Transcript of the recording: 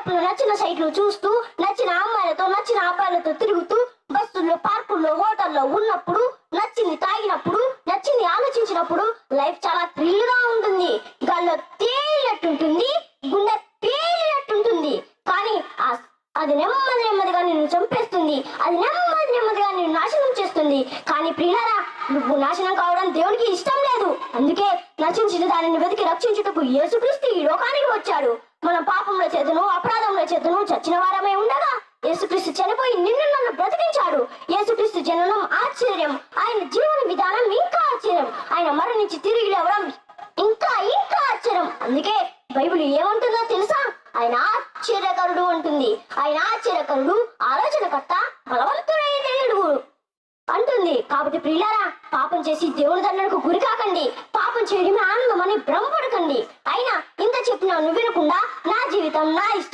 లేనప్పుడు నచ్చిన సైట్లు చూస్తూ, నచ్చిన అమ్మాయిలతో నచ్చిన అబ్బాయిలతో తిరుగుతూ, బస్సుల్లో, పార్కుల్లో, హోటల్లో ఉన్నప్పుడు, నచ్చింది తాగినప్పుడు, నచ్చింది ఆలోచించినప్పుడు లైఫ్ చాలా థ్రిల్ గా ఉంటుంది. గాల్లో తేలినట్టుంటుంది, గుండె పేలినట్టుంటుంది. కానీ అది నెమ్మదిగా నిన్ను చంపేస్తుంది. అది నెమ్మదిగా నిన్ను నాశనం చేస్తుంది. కానీ ప్రియులారా, నువ్వు నాశనం కావడం దేవునికి ఇష్టం లేదు. అందుకే నశించిన దానిని వెతికి రక్షించుటకు యేసుక్రీస్తు ఈ లోకానికి వచ్చాడు. మన పాపముల చేతను, అపరాధముల చేతను చచ్చిన వారమే ఉండగా యేసుక్రీస్తు చనిపోయి నిన్ను నన్ను బ్రతికించాడు. యేసుక్రీస్తు జననం ఆశ్చర్యం, ఆయన జీవన విధానం ఇంకా ఆశ్చర్యం, ఆయన మరణించి తిరిగి లేవడం ఇంకా ఆశ్చర్యం. అందుకే బైబిల్ ఏమంటుందో తెలుసా? ఆయన ఆశ్చర్యకరుడు అంటుంది. ఆయన ఆశ్చర్యకరుడు, ఆలోచనకర్త, బలవంతుడైన దేవుడు అంటుంది. కాబట్టి ప్రియులారా, పాపం చేసి దేవుని దండనకు గురి కాకండి. పాపం చేయడమే ఆనందం అని భ్రమపడకండి. అయినా ఇంత చెప్పినా నువ్వు వినకుండా నా జీవితం, నా ఇష్టం